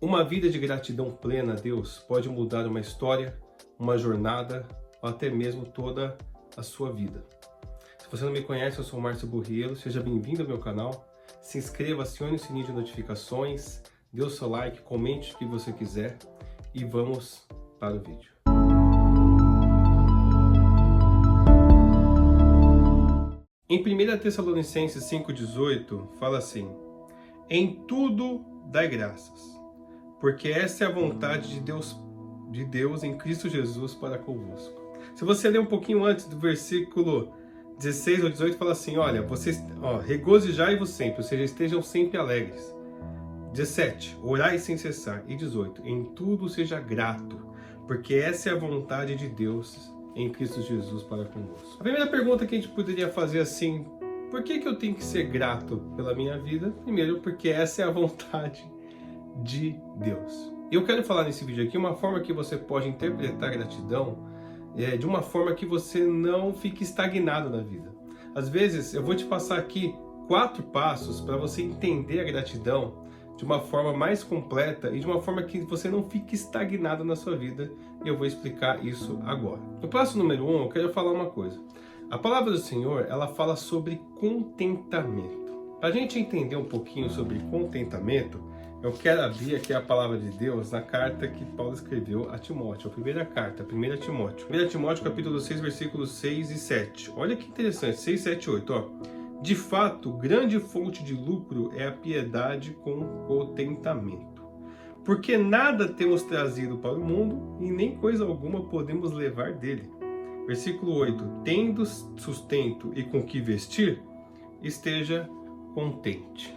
Uma vida de gratidão plena a Deus pode mudar uma história, uma jornada ou até mesmo toda a sua vida. Se você não me conhece, eu sou o Márcio Burrielo, seja bem-vindo ao meu canal. Se inscreva, acione o sininho de notificações, dê o seu like, comente o que você quiser e vamos para o vídeo. Em 1 Tessalonicenses 5,18 fala assim: em tudo dai graças, porque essa é a vontade de Deus em Cristo Jesus para convosco. Se você ler um pouquinho antes do versículo 16 ou 18, fala assim: olha, vocês regozijai-vos sempre, ou seja, estejam sempre alegres. 17, orai sem cessar. E 18, em tudo seja grato, porque essa é a vontade de Deus em Cristo Jesus para convosco. A primeira pergunta que a gente poderia fazer assim: por que eu tenho que ser grato pela minha vida? Primeiro, porque essa é a vontade de Deus. Eu quero falar nesse vídeo aqui uma forma que você pode interpretar a gratidão de uma forma que você não fique estagnado na vida. Às vezes, eu vou te passar aqui 4 passos para você entender a gratidão de uma forma mais completa e de uma forma que você não fique estagnado na sua vida, e eu vou explicar isso agora. No passo número 1, eu quero falar uma coisa. A palavra do Senhor, ela fala sobre contentamento. Para a gente entender um pouquinho sobre contentamento, eu quero abrir aqui a palavra de Deus na carta que Paulo escreveu a Timóteo, a primeira carta, 1 Timóteo. 1 Timóteo, capítulo 6, versículos 6 e 7. Olha que interessante, 6, 7 e 8, ó. De fato, grande fonte de lucro é a piedade com contentamento. Porque nada temos trazido para o mundo e nem coisa alguma podemos levar dele. Versículo 8. Tendo sustento e com que vestir, esteja contente.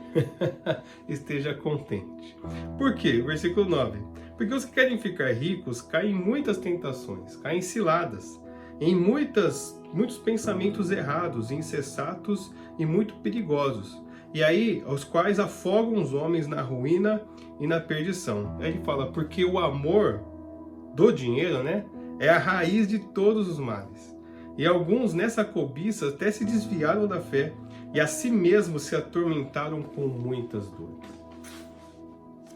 Esteja contente. Por quê? Versículo 9. Porque os que querem ficar ricos caem em muitas tentações, caem em ciladas, em muitos pensamentos errados, insensatos e muito perigosos. E aí, os quais afogam os homens na ruína e na perdição. Aí ele fala, porque o amor do dinheiro, né, é a raiz de todos os males. E alguns nessa cobiça até se desviaram da fé e a si mesmos se atormentaram com muitas dores.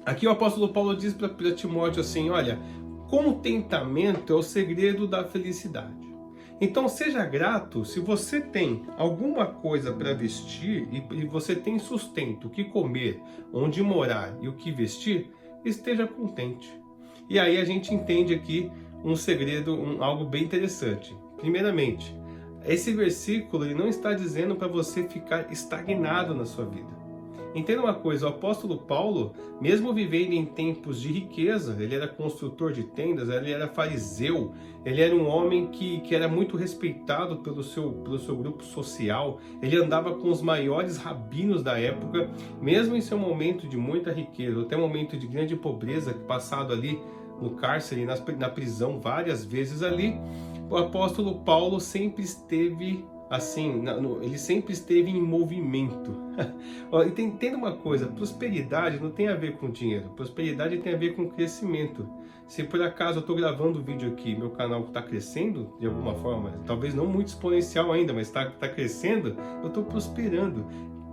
Aqui o apóstolo Paulo diz para Timóteo assim: olha, contentamento é o segredo da felicidade. Então seja grato se você tem alguma coisa para vestir e você tem sustento, o que comer, onde morar e o que vestir, esteja contente. E aí a gente entende aqui um segredo, algo bem interessante. Primeiramente, esse versículo ele não está dizendo para você ficar estagnado na sua vida. Entenda uma coisa, o apóstolo Paulo, mesmo vivendo em tempos de riqueza, ele era construtor de tendas, ele era fariseu, ele era um homem que era muito respeitado pelo seu grupo social, ele andava com os maiores rabinos da época, mesmo em seu momento de muita riqueza, até um momento de grande pobreza, passado ali no cárcere, na prisão várias vezes ali, o apóstolo Paulo sempre esteve assim, ele sempre esteve em movimento. Entenda uma coisa, prosperidade não tem a ver com dinheiro, prosperidade tem a ver com crescimento. Se por acaso eu estou gravando o vídeo aqui, meu canal está crescendo de alguma forma, talvez não muito exponencial ainda, mas está crescendo, eu estou prosperando.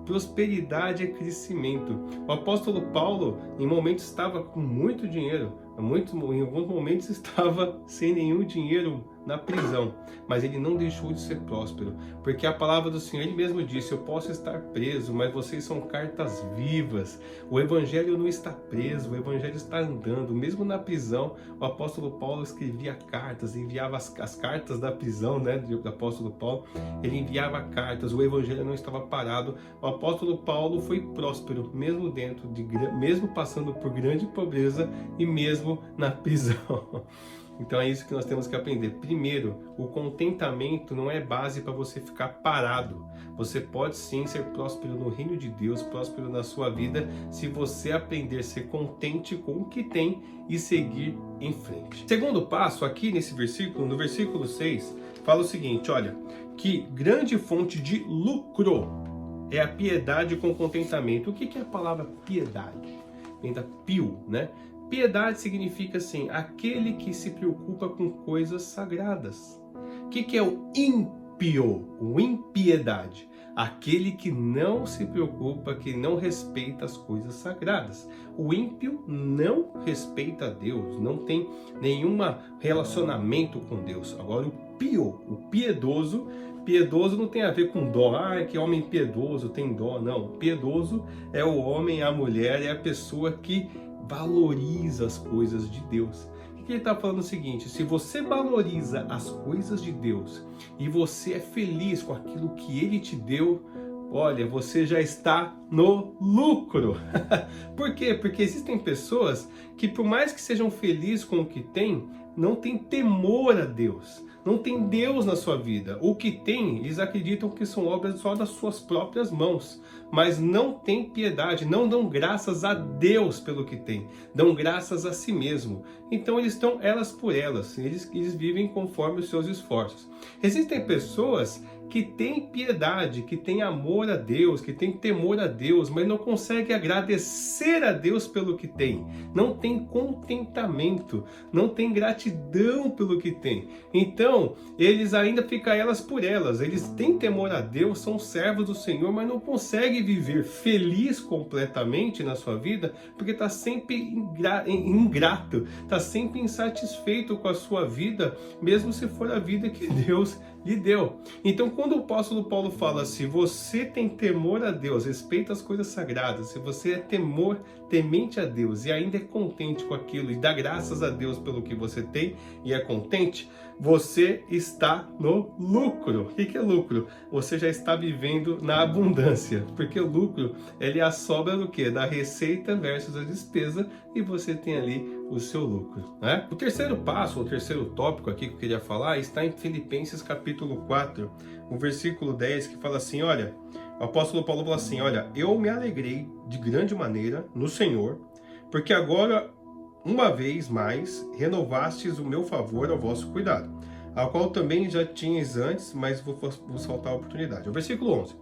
Prosperidade é crescimento. O apóstolo Paulo, em momentos, estava com muito dinheiro, em alguns momentos estava sem nenhum dinheiro na prisão, mas ele não deixou de ser próspero, porque a palavra do Senhor, ele mesmo disse: eu posso estar preso, mas vocês são cartas vivas. O evangelho não está preso, o evangelho está andando. Mesmo na prisão, o apóstolo Paulo escrevia cartas, enviava as cartas da prisão, né, do apóstolo Paulo, ele enviava cartas, o evangelho não estava parado. O apóstolo Paulo foi próspero, mesmo passando por grande pobreza e mesmo na prisão. Então é isso que nós temos que aprender. Primeiro, o contentamento não é base para você ficar parado. Você pode sim ser próspero no reino de Deus, próspero na sua vida, se você aprender a ser contente com o que tem e seguir em frente. Segundo passo, aqui nesse versículo, no versículo 6, fala o seguinte, olha, que grande fonte de lucro é a piedade com contentamento. O que é a palavra piedade? Vem da pio, né? Piedade significa assim, aquele que se preocupa com coisas sagradas. O que é o ímpio? O impiedade? aquele que não se preocupa, que não respeita as coisas sagradas. O ímpio não respeita a Deus, não tem nenhum relacionamento com Deus. Agora o piedoso não tem a ver com dó. Ah, que homem piedoso tem dó. Não, piedoso é o homem, a mulher, é a pessoa que valoriza as coisas de Deus. O que ele está falando? É o seguinte: se você valoriza as coisas de Deus e você é feliz com aquilo que Ele te deu, olha, você já está no lucro. Por quê? Porque existem pessoas que, por mais que sejam felizes com o que têm, não têm temor a Deus. Não tem Deus na sua vida. O que tem, eles acreditam que são obras só das suas próprias mãos. Mas não tem piedade, não dão graças a Deus pelo que tem. Dão graças a si mesmo. Então eles estão elas por elas. Eles vivem conforme os seus esforços. Existem pessoas que têm piedade, que têm amor a Deus, que têm temor a Deus, mas não conseguem agradecer a Deus pelo que tem. Não tem contentamento, não tem gratidão pelo que tem. Então, eles ainda ficam elas por elas. Eles têm temor a Deus, são servos do Senhor, mas não conseguem viver feliz completamente na sua vida, porque está sempre ingrato, está sempre insatisfeito com a sua vida, mesmo se for a vida que Deus lhe deu. Então, quando o apóstolo Paulo fala, se você tem temor a Deus, respeita as coisas sagradas, se você é temente a Deus e ainda é contente com aquilo e dá graças a Deus pelo que você tem e é contente, você está no lucro. O que é lucro? Você já está vivendo na abundância, porque o lucro, ele é a sobra do quê? Da receita versus a despesa, e você tem ali o seu lucro, né? O terceiro passo, o terceiro tópico aqui que eu queria falar está em Filipenses capítulo 4, o versículo 10, que fala assim, olha, o apóstolo Paulo fala assim, olha, eu me alegrei de grande maneira no Senhor, porque agora, uma vez mais, renovastes o meu favor ao vosso cuidado, ao qual também já tinhas antes, mas vos faltar a oportunidade. O versículo 11,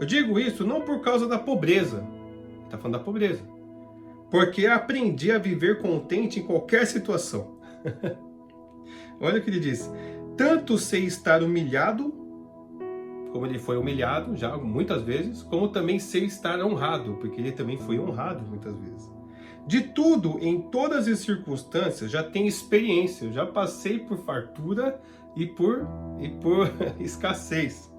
eu digo isso não por causa da pobreza, está falando da pobreza, porque aprendi a viver contente em qualquer situação. Olha o que ele diz, tanto sei estar humilhado, como ele foi humilhado já muitas vezes, como também sei estar honrado, porque ele também foi honrado muitas vezes. De tudo, em todas as circunstâncias, já tenho experiência, já passei por fartura e por escassez,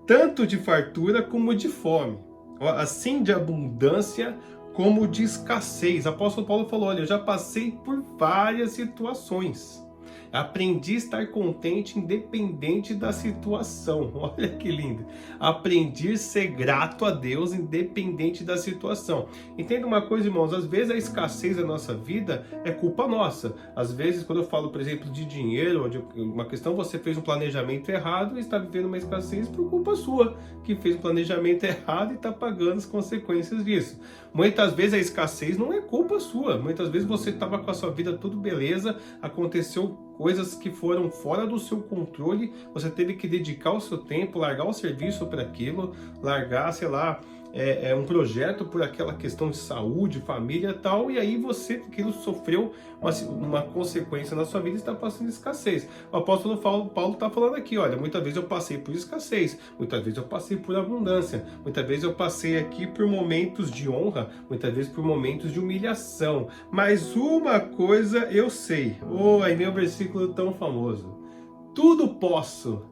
tanto de fartura como de fome, assim de abundância como de escassez. O apóstolo Paulo falou, olha, eu já passei por várias situações. Aprendi a estar contente independente da situação. Olha que lindo. Aprendi a ser grato a Deus independente da situação. Entenda uma coisa, irmãos, às vezes a escassez da nossa vida é culpa nossa. Às vezes, quando eu falo, por exemplo, de dinheiro, ou de uma questão, você fez um planejamento errado e está vivendo uma escassez por culpa sua, que fez um planejamento errado e está pagando as consequências disso. Muitas vezes a escassez não é culpa sua. Muitas vezes você estava com a sua vida tudo beleza, aconteceu coisas que foram fora do seu controle, você teve que dedicar o seu tempo, largar o serviço para aquilo, largar, sei lá, um projeto por aquela questão de saúde, família e tal, e aí aquilo sofreu uma consequência na sua vida e está passando escassez. O apóstolo Paulo está falando aqui, olha, muitas vezes eu passei por escassez, muitas vezes eu passei por abundância, muitas vezes eu passei aqui por momentos de honra, muitas vezes por momentos de humilhação, mas uma coisa eu sei, aí vem o versículo tão famoso, tudo posso,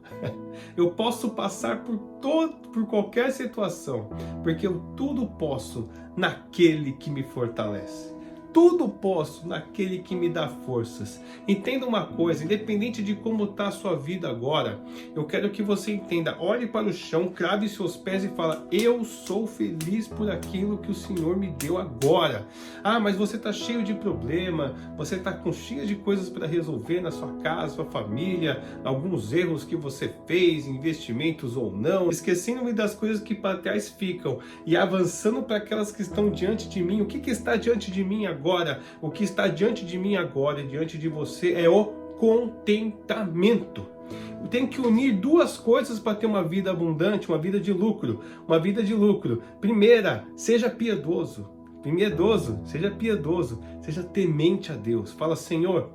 eu posso passar por qualquer situação, porque eu tudo posso naquele que me fortalece. Tudo posso naquele que me dá forças. Entenda uma coisa, independente de como está a sua vida agora, eu quero que você entenda, olhe para o chão, crave seus pés e fala, eu sou feliz por aquilo que o Senhor me deu agora. Ah, mas você está cheio de problema, você está cheio de coisas para resolver na sua casa, sua família, alguns erros que você fez, investimentos ou não, esquecendo-me das coisas que para trás ficam e avançando para aquelas que estão diante de mim. O que está diante de mim agora? O que está diante de mim agora e diante de você é o contentamento. Tem que unir duas coisas para ter uma vida abundante, uma vida de lucro. Uma vida de lucro. Primeira, seja piedoso. Seja piedoso, seja temente a Deus. Fala, Senhor,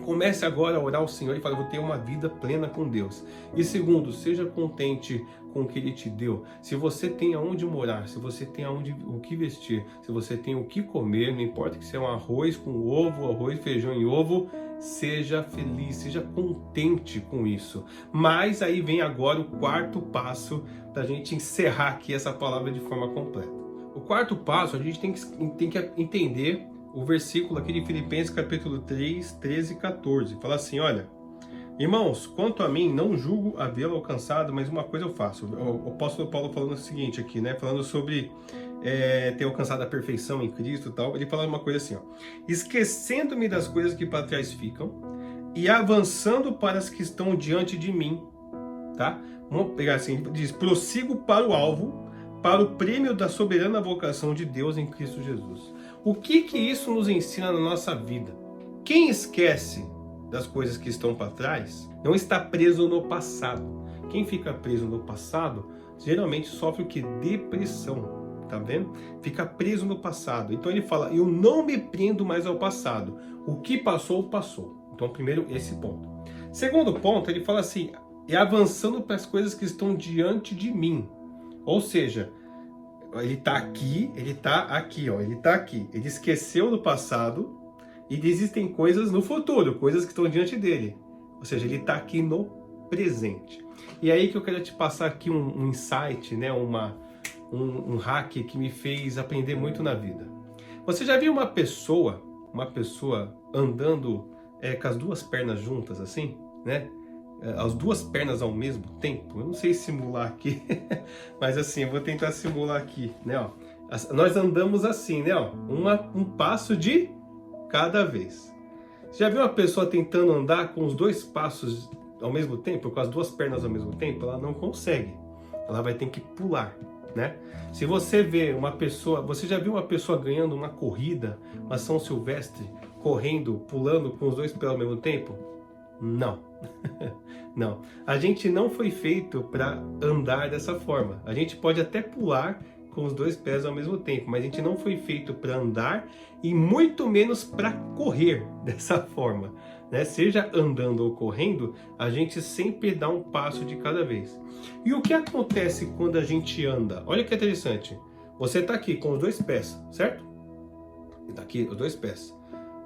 Comece agora a orar ao Senhor e fale, eu vou ter uma vida plena com Deus. E segundo, seja contente com o que Ele te deu. Se você tem aonde morar, se você tem o que vestir, se você tem o que comer, não importa que seja um arroz com ovo, arroz, feijão e ovo, seja feliz, seja contente com isso. Mas aí vem agora o quarto passo para a gente encerrar aqui essa palavra de forma completa. O quarto passo, a gente tem que entender o versículo aqui de Filipenses capítulo 3, 13 e 14. Fala assim, olha, irmãos, quanto a mim, não julgo havê-lo alcançado, mas uma coisa eu faço. O apóstolo Paulo falando o seguinte aqui, né? Falando sobre ter alcançado a perfeição em Cristo e tal. Ele fala uma coisa assim, ó. Esquecendo-me das coisas que para trás ficam e avançando para as que estão diante de mim, tá? Vamos pegar assim, diz, prossigo para o alvo, para o prêmio da soberana vocação de Deus em Cristo Jesus. O que isso nos ensina na nossa vida? Quem esquece das coisas que estão para trás não está preso no passado. Quem fica preso no passado geralmente sofre o que? Depressão, tá vendo? Fica preso no passado. Então ele fala, eu não me prendo mais ao passado. O que passou, passou. Então primeiro esse ponto. Segundo ponto, ele fala assim, é avançando para as coisas que estão diante de mim. Ou seja, ele está aqui, ele está aqui, ó, ele está aqui. Ele esqueceu do passado e existem coisas no futuro, coisas que estão diante dele. Ou seja, ele está aqui no presente. E é aí que eu quero te passar aqui um insight, né, um hack que me fez aprender muito na vida. Você já viu uma pessoa andando com as duas pernas juntas, assim, né? As duas pernas ao mesmo tempo? Eu não sei simular aqui, mas assim, eu vou tentar simular aqui, né? Ó, nós andamos assim, né? Ó, um passo de cada vez. Você já viu uma pessoa tentando andar com os dois passos ao mesmo tempo, com as duas pernas ao mesmo tempo? Ela não consegue. Ela vai ter que pular, né? Se você vê uma pessoa, você já viu uma pessoa ganhando uma corrida, uma São Silvestre, correndo, pulando com os dois pés ao mesmo tempo? Não. Não. A gente não foi feito para andar dessa forma. A gente pode até pular com os dois pés ao mesmo tempo, mas a gente não foi feito para andar e muito menos para correr dessa forma, né? Seja andando ou correndo, a gente sempre dá um passo de cada vez. E o que acontece quando a gente anda? Olha que interessante. Você está aqui com os dois pés, certo? Está aqui os dois pés.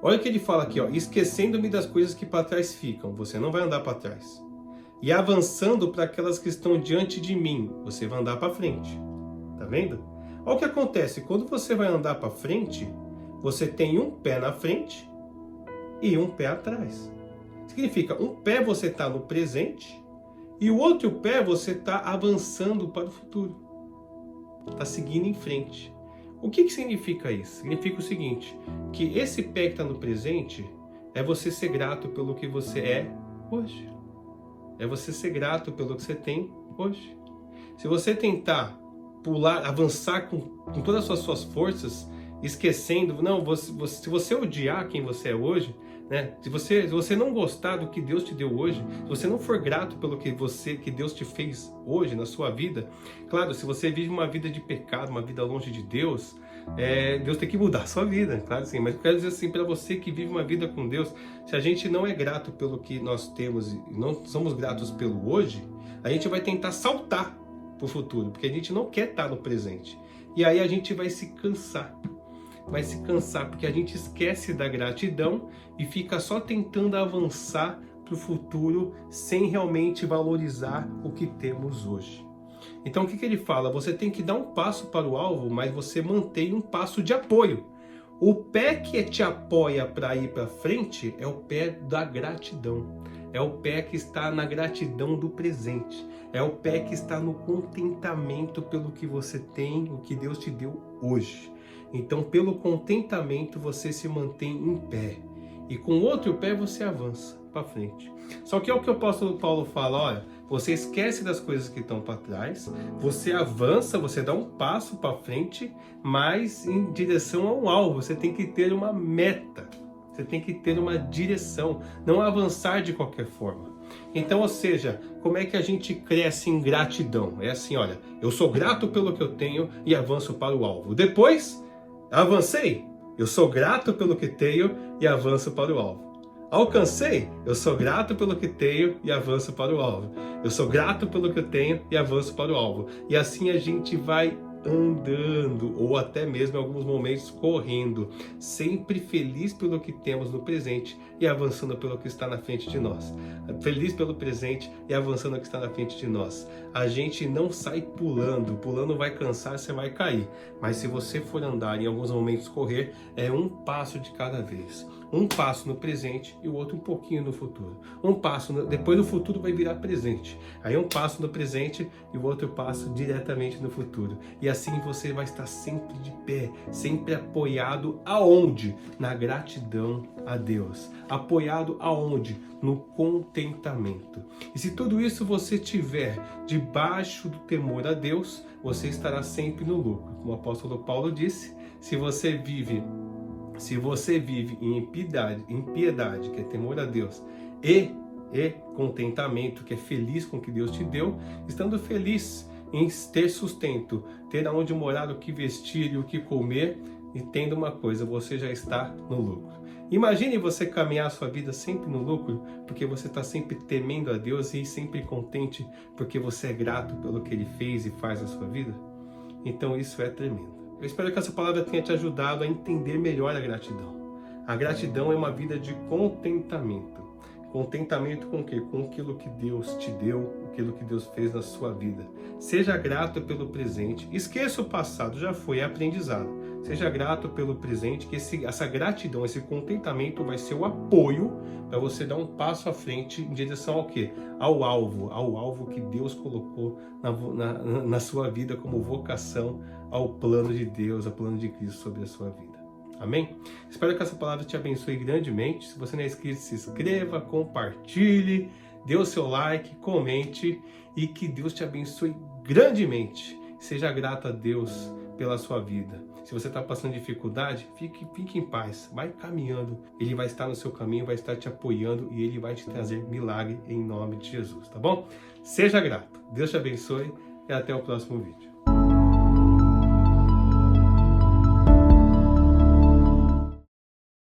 Olha o que ele fala aqui, ó, esquecendo-me das coisas que para trás ficam, você não vai andar para trás. E avançando para aquelas que estão diante de mim, você vai andar para frente. Tá vendo? Olha o que acontece, quando você vai andar para frente, você tem um pé na frente e um pé atrás. Significa, um pé você está no presente e o outro pé você está avançando para o futuro. Está seguindo em frente. O que significa isso? Significa o seguinte, que esse pé que está no presente é você ser grato pelo que você é hoje. É você ser grato pelo que você tem hoje. Se você tentar pular, avançar com todas as suas forças, esquecendo, não, se você odiar quem você é hoje, né? Se você não gostar do que Deus te deu hoje, se você não for grato pelo que Deus te fez hoje na sua vida, claro, se você vive uma vida de pecado, uma vida longe de Deus, Deus tem que mudar a sua vida, claro sim. Mas eu quero dizer assim, para você que vive uma vida com Deus, se a gente não é grato pelo que nós temos e não somos gratos pelo hoje, a gente vai tentar saltar para o futuro, porque a gente não quer estar no presente. E aí a gente vai se cansar. Vai se cansar, porque a gente esquece da gratidão e fica só tentando avançar para o futuro sem realmente valorizar o que temos hoje. Então o que ele fala? Você tem que dar um passo para o alvo, mas você mantém um passo de apoio. O pé que te apoia para ir para frente é o pé da gratidão. É o pé que está na gratidão do presente. É o pé que está no contentamento pelo que você tem, o que Deus te deu hoje. Então, pelo contentamento, você se mantém em pé. E com o outro pé, você avança para frente. Só que é o que o apóstolo Paulo fala, olha, você esquece das coisas que estão para trás, você avança, você dá um passo para frente, mas em direção ao alvo. Você tem que ter uma meta, você tem que ter uma direção, não avançar de qualquer forma. Então, ou seja, como é que a gente cresce em gratidão? É assim, olha, eu sou grato pelo que eu tenho e avanço para o alvo. Depois, avancei, eu sou grato pelo que tenho e avanço para o alvo. Alcancei? Eu sou grato pelo que tenho e avanço para o alvo. Eu sou grato pelo que eu tenho e avanço para o alvo. E assim a gente vai andando, ou até mesmo em alguns momentos correndo, sempre feliz pelo que temos no presente e avançando pelo que está na frente de nós. Feliz pelo presente e avançando pelo que está na frente de nós. A gente não sai pulando vai cansar, você vai cair. Mas se você for andar em alguns momentos correr, é um passo de cada vez. Um passo no presente e o outro um pouquinho no futuro. Um passo, depois o futuro vai virar presente. Aí um passo no presente e o outro passo diretamente no futuro. E assim você vai estar sempre de pé, sempre apoiado aonde? Na gratidão a Deus. Apoiado aonde? No contentamento. E se tudo isso você tiver debaixo do temor a Deus, você estará sempre no lucro. Como o apóstolo Paulo disse, se você vive em piedade, que é temor a Deus, e contentamento, que é feliz com o que Deus te deu, estando feliz em ter sustento, ter aonde morar, o que vestir e o que comer, e tendo uma coisa, você já está no lucro. Imagine você caminhar a sua vida sempre no lucro, porque você está sempre temendo a Deus e sempre contente, porque você é grato pelo que Ele fez e faz na sua vida. Então isso é tremendo. Eu espero que essa palavra tenha te ajudado a entender melhor a gratidão. A gratidão é uma vida de contentamento. Contentamento com o quê? Com aquilo que Deus te deu, aquilo que Deus fez na sua vida. Seja grato pelo presente. Esqueça o passado, já foi, é aprendizado. Seja grato pelo presente, que essa gratidão, esse contentamento vai ser o apoio para você dar um passo à frente em direção ao quê? Ao alvo que Deus colocou na sua vida como vocação, ao plano de Deus, ao plano de Cristo sobre a sua vida. Amém? Espero que essa palavra te abençoe grandemente. Se você não é inscrito, se inscreva, compartilhe, dê o seu like, comente e que Deus te abençoe grandemente. Seja grato a Deus pela sua vida. Se você está passando dificuldade, fique em paz, vai caminhando. Ele vai estar no seu caminho, vai estar te apoiando e Ele vai te trazer milagre em nome de Jesus, tá bom? Seja grato. Deus te abençoe e até o próximo vídeo.